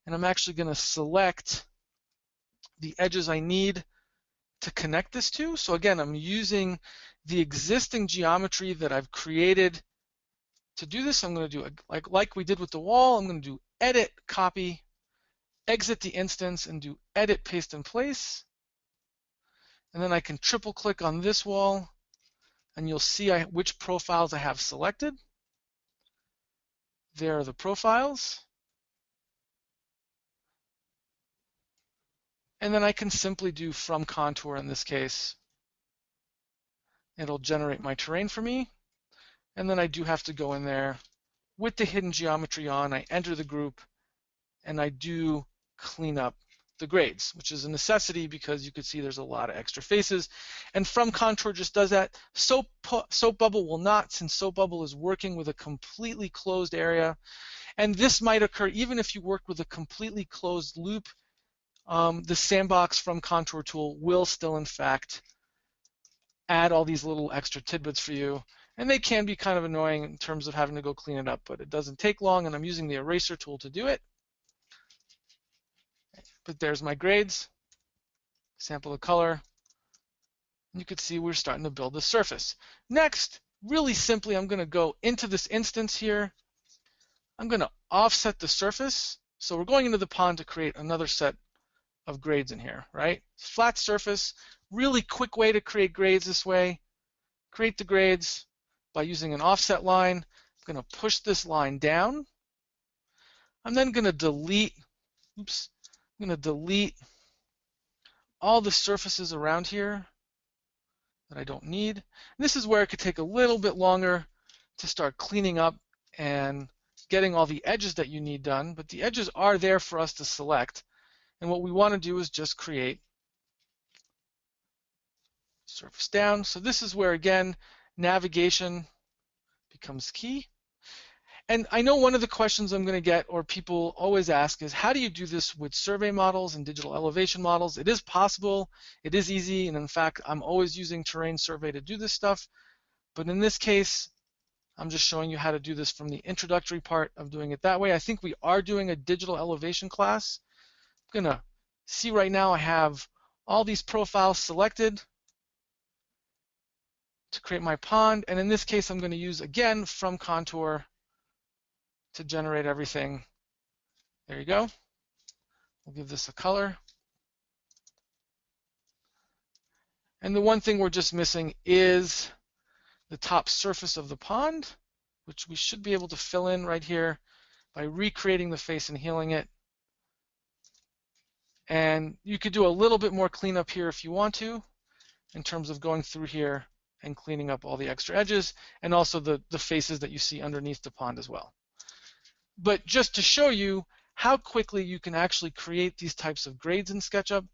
and I'm actually going to select the edges I need to connect this to. So again, I'm using the existing geometry that I've created to do this. I'm going to do like we did with the wall. I'm going to do edit, copy, exit the instance, and do edit, paste in place. And then I can triple click on this wall, and you'll see which profiles I have selected. There are the profiles. And then I can simply do from contour in this case. It'll generate my terrain for me. And then I do have to go in there with the hidden geometry on. I enter the group, and I do clean up the grades, which is a necessity because you could see there's a lot of extra faces. And from contour just does that. Soap bubble will not, since soap bubble is working with a completely closed area. And this might occur even if you work with a completely closed loop. The sandbox from contour tool will still in fact add all these little extra tidbits for you, and they can be kind of annoying in terms of having to go clean it up, but it doesn't take long, and I'm using the eraser tool to do it. But there's my grades, sample the color, and you can see we're starting to build the surface. Next, really simply, I'm going to go into this instance here. I'm going to offset the surface. So we're going into the pond to create another set of grades in here, right? Flat surface, really quick way to create grades this way. Create the grades by using an offset line. I'm going to push this line down. I'm then going to delete, I'm going to delete all the surfaces around here that I don't need. And this is where it could take a little bit longer to start cleaning up and getting all the edges that you need done, but the edges are there for us to select. And what we want to do is just create surface down. So this is where, again, navigation becomes key. And I know one of the questions I'm going to get, or people always ask, is how do you do this with survey models and digital elevation models? It is possible, it is easy, and in fact, I'm always using terrain survey to do this stuff. But in this case, I'm just showing you how to do this from the introductory part of doing it that way. I think we are doing a digital elevation class. I'm going to see right now I have all these profiles selected. to create my pond. And in this case, I'm going to use, again, from contour to generate everything. There you go. We'll give this a color. And the one thing we're just missing is the top surface of the pond, which we should be able to fill in right here by recreating the face and healing it. And you could do a little bit more cleanup here if you want to, in terms of going through here and cleaning up all the extra edges and also the faces that you see underneath the pond as well. But just to show you how quickly you can actually create these types of grades in SketchUp,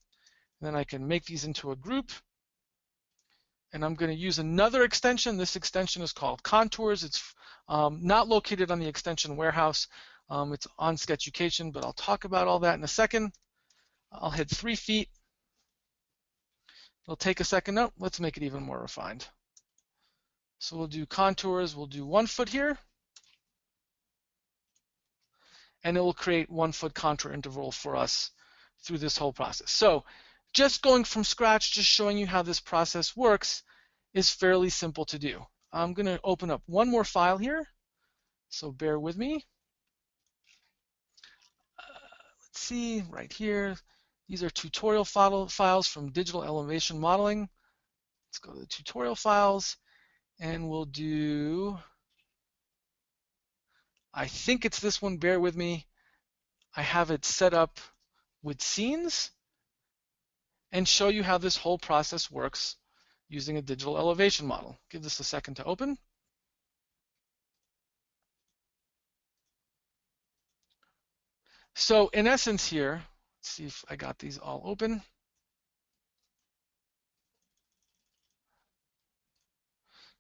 then I can make these into a group. And I'm going to use another extension. This extension is called Contours. It's not located on the extension warehouse. It's on Sketchucation, but I'll talk about all that in a second. I'll hit 3 feet. It'll take a second. No, let's make it even more refined. So we'll do contours. We'll do 1 foot here. And it will create 1 foot contour interval for us through this whole process. So just going from scratch, just showing you how this process works is fairly simple to do. I'm going to open up one more file here, so bear with me. Let's see, right here. These are tutorial files from Digital Elevation Modeling. Let's go to the tutorial files, and we'll do, I think it's this one, bear with me. I have it set up with scenes and show you how this whole process works using a digital elevation model. Give this a second to open. So in essence here, let's see if I got these all open.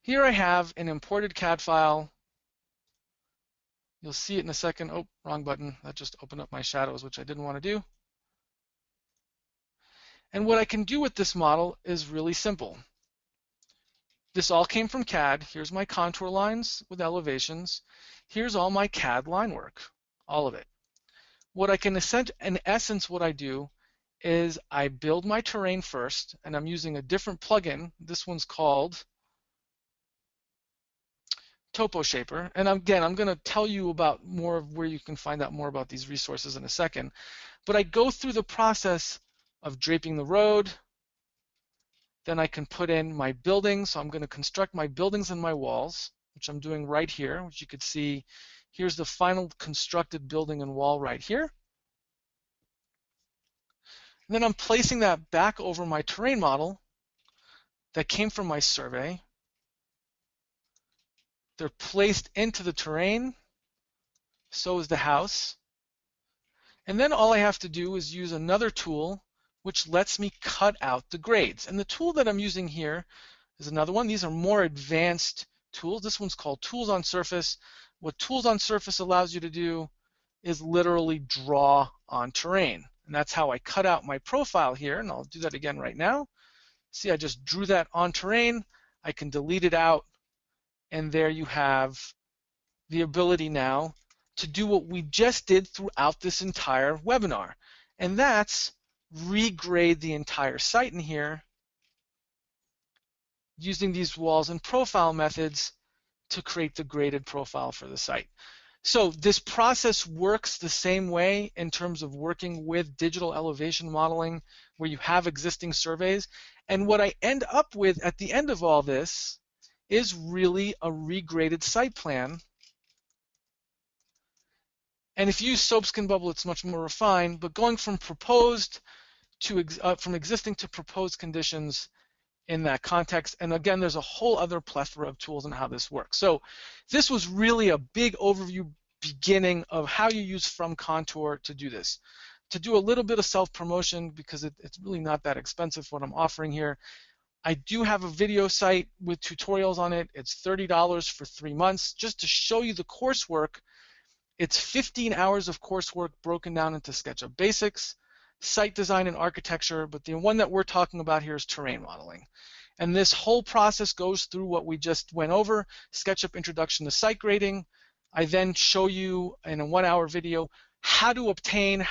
Here I have an imported CAD file. You'll see it in a second. Oh, wrong button. That just opened up my shadows, which I didn't want to do. And what I can do with this model is really simple. This all came from CAD. Here's my contour lines with elevations. Here's all my CAD line work, all of it. What I can, in essence, what I do is I build my terrain first, and I'm using a different plugin. This one's called Topo Shaper. And again, I'm going to tell you about more of where you can find out more about these resources in a second. But I go through the process of draping the road. Then I can put in my buildings. So I'm going to construct my buildings and my walls, which I'm doing right here, which you could see. Here's the final constructed building and wall right here. And then I'm placing that back over my terrain model that came from my survey. They're placed into the terrain. So is the house. And then all I have to do is use another tool which lets me cut out the grades. And the tool that I'm using here is another one. These are more advanced tools. This one's called Tools on Surface. What Tools on Surface allows you to do is literally draw on terrain. And that's how I cut out my profile here. And I'll do that again right now. See, I just drew that on terrain. I can delete it out. And there you have the ability now to do what we just did throughout this entire webinar. And that's regrade the entire site in here using these walls and profile methods to create the graded profile for the site. So this process works the same way in terms of working with digital elevation modeling where you have existing surveys. And what I end up with at the end of all this is really a regraded site plan. And if you use Soapskin Bubble, it's much more refined, but going from proposed to from existing to proposed conditions in that context. And again, there's a whole other plethora of tools on how this works. So this was really a big overview beginning of how you use From Contour to do this. To do a little bit of self-promotion, because it's really not that expensive what I'm offering here. I do have a video site with tutorials on it. It's $30 for 3 months just to show you the coursework. It's 15 hours of coursework broken down into SketchUp Basics, site design and architecture, but the one that we're talking about here is terrain modeling. And this whole process goes through what we just went over, SketchUp Introduction to Site Grading. I then show you in a 1-hour video how to obtain,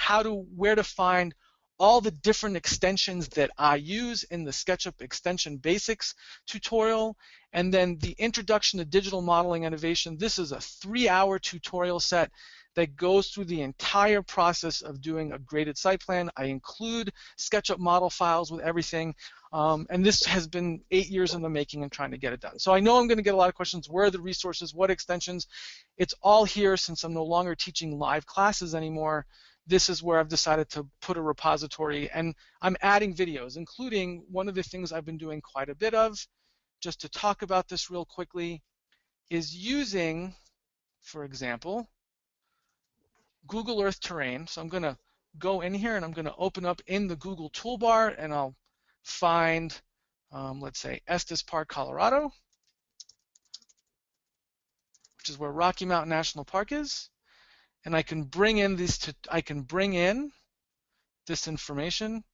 where to find all the different extensions that I use in the SketchUp Extension Basics tutorial, and then the Introduction to Digital Modeling Innovation. This is a 3-hour tutorial set that goes through the entire process of doing a graded site plan. I include SketchUp model files with everything, and this has been 8 years in the making and trying to get it done. So I know I'm going to get a lot of questions. Where are the resources? What extensions? It's all here. Since I'm no longer teaching live classes anymore, this is where I've decided to put a repository, and I'm adding videos, including one of the things I've been doing quite a bit of, just to talk about this real quickly, is using, for example, Google Earth Terrain. So I'm going to go in here and I'm going to open up in the Google toolbar, and I'll find, let's say, Estes Park, Colorado, which is where Rocky Mountain National Park is. And I can bring in this information,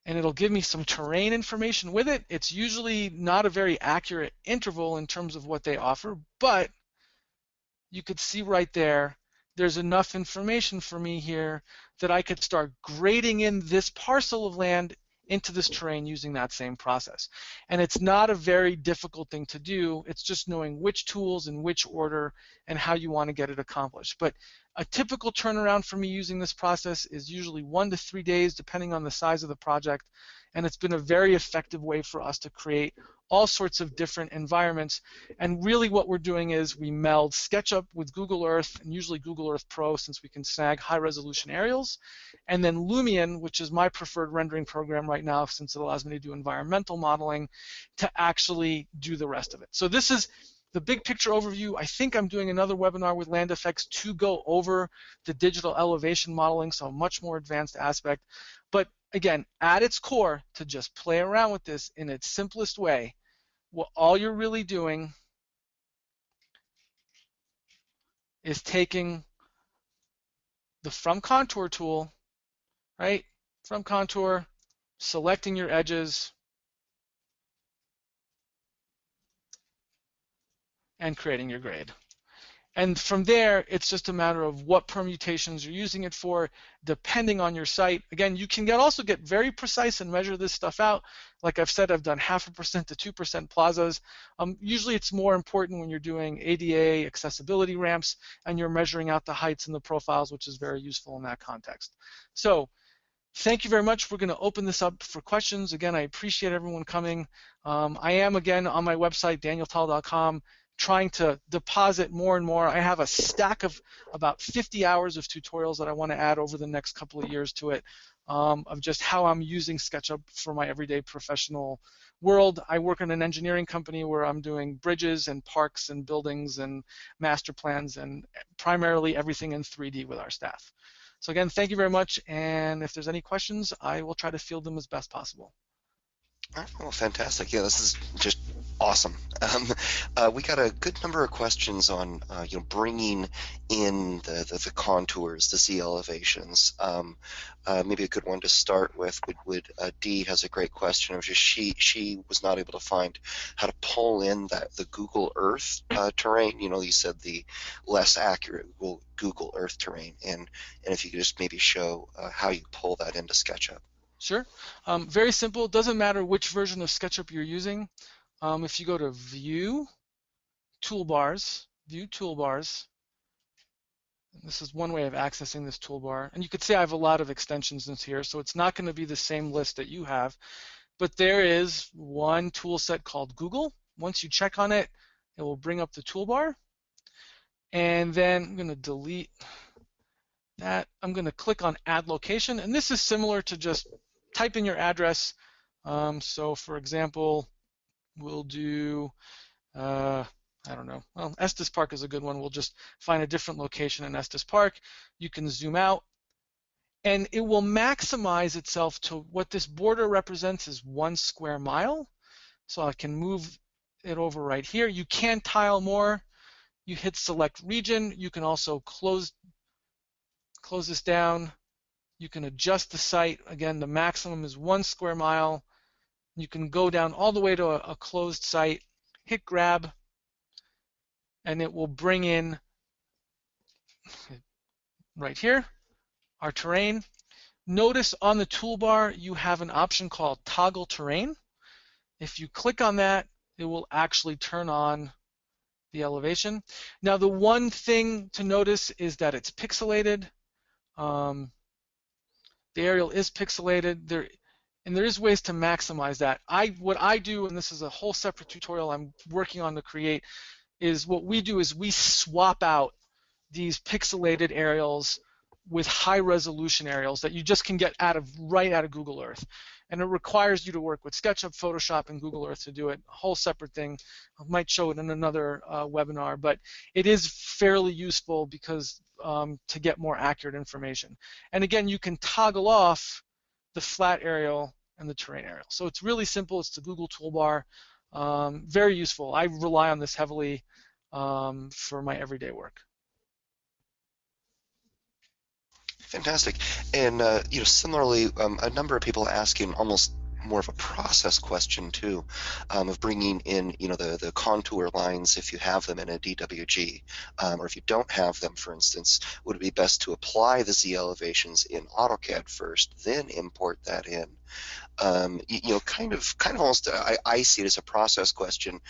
and it'll give me some terrain information with it. It's usually not a very accurate interval in terms of what they offer, but you could see right there, there's enough information for me here that I could start grading in this parcel of land into this terrain using that same process. And it's not a very difficult thing to do. It's just knowing which tools in which order and how you want to get it accomplished. But a typical turnaround for me using this process is usually 1 to 3 days, depending on the size of the project. And it's been a very effective way for us to create all sorts of different environments. And really what we're doing is we meld SketchUp with Google Earth, and usually Google Earth Pro, since we can snag high resolution aerials, and then Lumion, which is my preferred rendering program right now since it allows me to do environmental modeling, to actually do the rest of it. So this is the big picture overview. I think I'm doing another webinar with Land Effects to go over the digital elevation modeling, so a much more advanced aspect. But again, at its core, to just play around with this in its simplest way, well, all you're really doing is taking the From Contour tool, right? From Contour, selecting your edges, and creating your grade. And from there, it's just a matter of what permutations you're using it for, depending on your site. Again, you can also get very precise and measure this stuff out. Like I've said, I've done 0.5% to 2% plazas. Usually it's more important when you're doing ADA accessibility ramps and you're measuring out the heights and the profiles, which is very useful in that context. So thank you very much. We're going to open this up for questions. Again, I appreciate everyone coming. I am, again, on my website, danieltal.com, trying to deposit more and more. I have a stack of about 50 hours of tutorials that I want to add over the next couple of years to it, of just how I'm using SketchUp for my everyday professional world. I work in an engineering company where I'm doing bridges and parks and buildings and master plans and primarily everything in 3D with our staff. So again, thank you very much, and if there's any questions, I will try to field them as best possible. All right, well, fantastic. Yeah, this is just awesome. We got a good number of questions on bringing in the contours, the Z elevations. Maybe a good one to start with would Dee has a great question of just she was not able to find how to pull in the Google Earth terrain. You said the less accurate Google Earth terrain, and if you could just maybe show how you pull that into SketchUp. Sure. Very simple. It doesn't matter which version of SketchUp you're using. If you go to View, Toolbars, and this is one way of accessing this toolbar. And you could see I have a lot of extensions in here, so it's not going to be the same list that you have. But there is one tool set called Google. Once you check on it, it will bring up the toolbar. And then I'm going to delete that. I'm going to click on Add Location. And this is similar to just type in your address. So for example, we'll do, I don't know, well, Estes Park is a good one. We'll just find a different location in Estes Park. You can zoom out, and it will maximize itself to what this border represents is 1 square mile. So I can move it over right here. You can tile more. You hit Select Region. You can also close this down. You can adjust the site. Again, the maximum is 1 square mile. You can go down all the way to a closed site, hit grab, and it will bring in right here our terrain. Notice on the toolbar you have an option called Toggle Terrain. If you click on that, it will actually turn on the elevation. Now, the one thing to notice is that it's pixelated. Um, the aerial is pixelated. There is ways to maximize that. What I do, and this is a whole separate tutorial I'm working on to create, is what we do is we swap out these pixelated aerials with high resolution aerials that you just can get right out of Google Earth. And it requires you to work with SketchUp, Photoshop, and Google Earth to do it. A whole separate thing. I might show it in another webinar, but it is fairly useful because to get more accurate information. And again, you can toggle off the flat aerial and the terrain aerial. So it's really simple. It's the Google toolbar. Very useful. I rely on this heavily for my everyday work. Fantastic. And similarly, a number of people asking almost more of a process question too, of bringing in the contour lines if you have them in a DWG, or if you don't have them, for instance, would it be best to apply the Z elevations in AutoCAD first, then import that in? Kind of almost, I see it as a process question.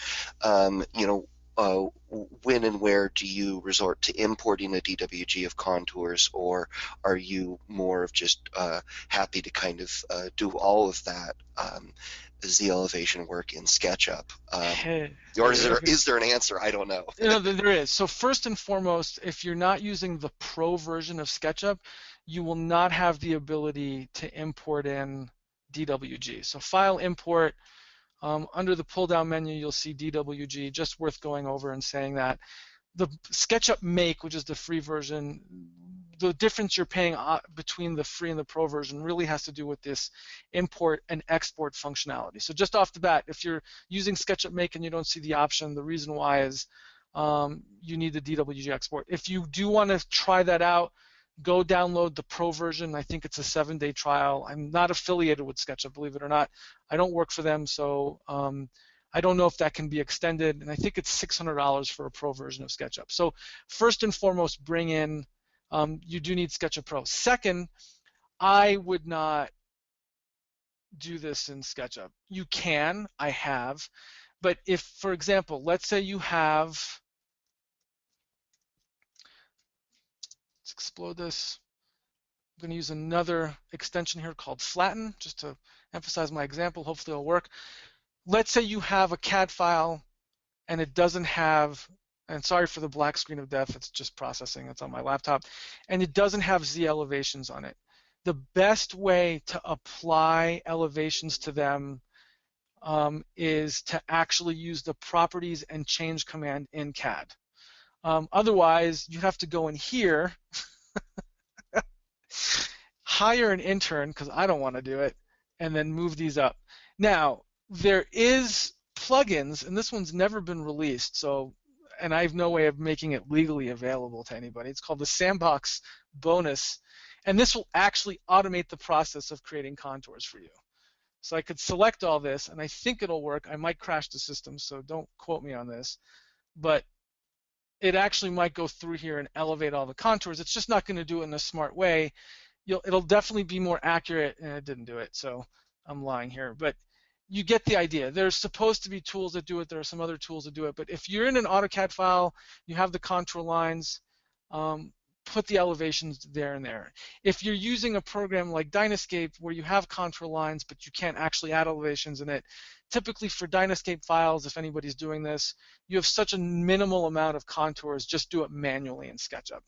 When and where do you resort to importing a DWG of contours, or are you more of just happy to kind of do all of that Z elevation work in SketchUp? Or is there an answer? I don't know. There is. So first and foremost, if you're not using the Pro version of SketchUp, you will not have the ability to import in DWG. So File, Import. Under the pull-down menu, you'll see DWG. Just worth going over and saying that. The SketchUp Make, which is the free version, the difference you're paying between the free and the pro version really has to do with this import and export functionality. So just off the bat, if you're using SketchUp Make and you don't see the option, the reason why is you need the DWG export. If you do want to try that out, go download the pro version. I think it's a 7-day trial. I'm not affiliated with SketchUp, believe it or not. I don't work for them, so I don't know if that can be extended, and I think it's $600 for a pro version of SketchUp. So first and foremost, bring in, you do need SketchUp Pro. Second, I would not do this in SketchUp. You can, I have, but if, for example, let's say you have, let's explode this. I'm going to use another extension here called Flatten, just to emphasize my example. Hopefully it'll work. Let's say you have a CAD file and it doesn't have, and sorry for the black screen of death, it's just processing, it's on my laptop, and it doesn't have Z elevations on it. The best way to apply elevations to them is to actually use the properties and change command in CAD. Otherwise, you have to go in here, hire an intern, because I don't want to do it, and then move these up. Now, there is plugins, and this one's never been released, so, and I have no way of making it legally available to anybody. It's called the Sandbox Bonus, and this will actually automate the process of creating contours for you. So I could select all this, and I think it'll work. I might crash the system, so don't quote me on this, but it actually might go through here and elevate all the contours. It's just not going to do it in a smart way. It'll definitely be more accurate, and it didn't do it, so I'm lying here. But you get the idea. There's supposed to be tools that do it. There are some other tools that do it. But if you're in an AutoCAD file, you have the contour lines, put the elevations there and there. If you're using a program like Dynascape where you have contour lines but you can't actually add elevations in it, typically for Dynascape files, if anybody's doing this, you have such a minimal amount of contours, just do it manually in SketchUp.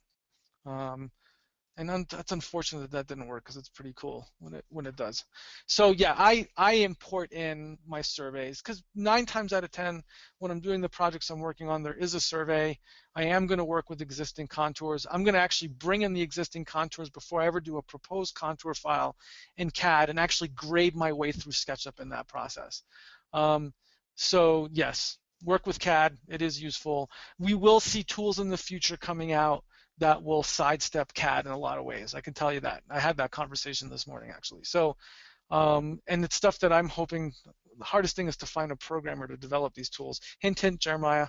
And that's unfortunate that didn't work because it's pretty cool when it does. So yeah, I import in my surveys because 9 times out of 10 when I'm doing the projects I'm working on, there is a survey. I am going to work with existing contours. I'm going to actually bring in the existing contours before I ever do a proposed contour file in CAD and actually grade my way through SketchUp in that process. So yes, work with CAD. It is useful. We will see tools in the future coming out that will sidestep CAD in a lot of ways. I can tell you that. I had that conversation this morning, actually. So, and it's stuff that I'm hoping, the hardest thing is to find a programmer to develop these tools. Hint, hint, Jeremiah.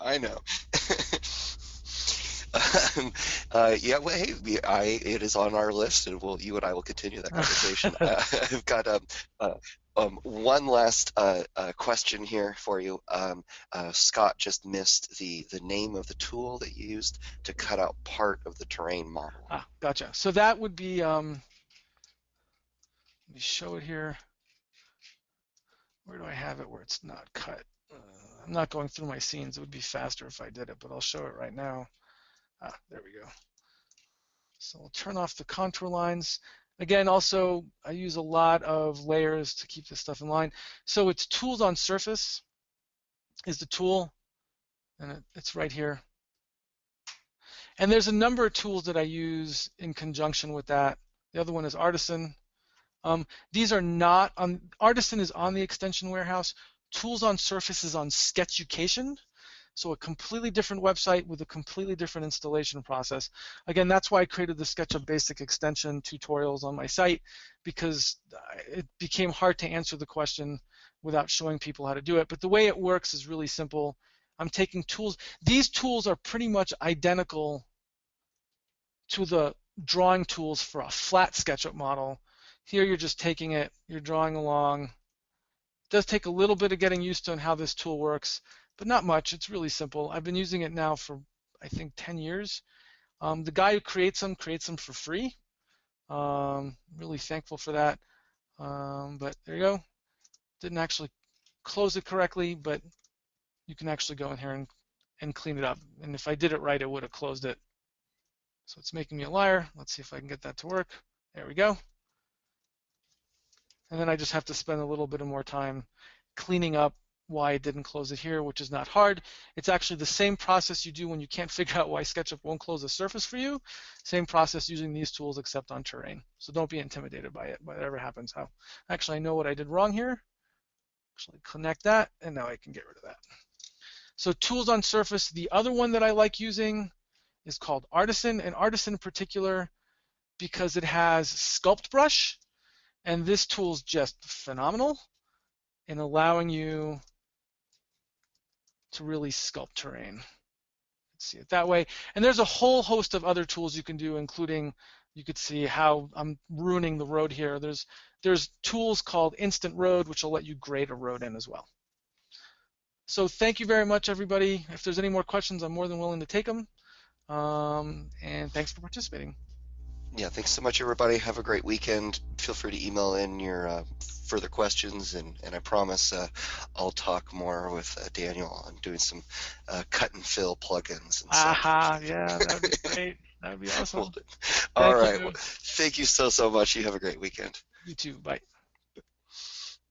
I know. Yeah, well, hey, it is on our list, and you and I will continue that conversation. I've got uh, one last question here for you. Scott just missed the name of the tool that you used to cut out part of the terrain model. Gotcha. So that would be, let me show it here. Where do I have it where it's not cut? I'm not going through my scenes. It would be faster if I did it, but I'll show it right now. There we go. So I'll turn off the contour lines. Again, also, I use a lot of layers to keep this stuff in line. So it's Tools on Surface is the tool, and it's right here. And there's a number of tools that I use in conjunction with that. The other one is Artisan. These are not on, Artisan is on the extension warehouse. Tools on Surface is on Sketchucation. So a completely different website with a completely different installation process. Again, that's why I created the SketchUp Basic extension tutorials on my site, because it became hard to answer the question without showing people how to do it. But the way it works is really simple. I'm taking tools. These tools are pretty much identical to the drawing tools for a flat SketchUp model. Here you're just taking it, you're drawing along. It does take a little bit of getting used to on how this tool works, but not much. It's really simple. I've been using it now for, I think, 10 years. The guy who creates them for free. Really thankful for that. But there you go. Didn't actually close it correctly, but you can actually go in here and clean it up. And if I did it right, it would have closed it. So it's making me a liar. Let's see if I can get that to work. There we go. And then I just have to spend a little bit of more time cleaning up why it didn't close it here, which is not hard. It's actually the same process you do when you can't figure out why SketchUp won't close a surface for you. Same process using these tools except on terrain. So don't be intimidated by it, whatever happens. Actually, I know what I did wrong here. Actually connect that, and now I can get rid of that. So tools on surface. The other one that I like using is called Artisan, and Artisan in particular because it has Sculpt Brush, and this tool's just phenomenal in allowing you to really sculpt terrain. See it that way. And there's a whole host of other tools you can do, including you could see how I'm ruining the road here. There's tools called Instant Road, which will let you grade a road in as well. So thank you very much, everybody. If there's any more questions, I'm more than willing to take them. And thanks for participating. Yeah, thanks so much, everybody. Have a great weekend. Feel free to email in your further questions, and I promise I'll talk more with Daniel on doing some cut and fill plugins and Aha, such. yeah, that would be great. That would be Well, awesome. all Thank right. Well, you. thank you so much. You have a great weekend. You too. Bye.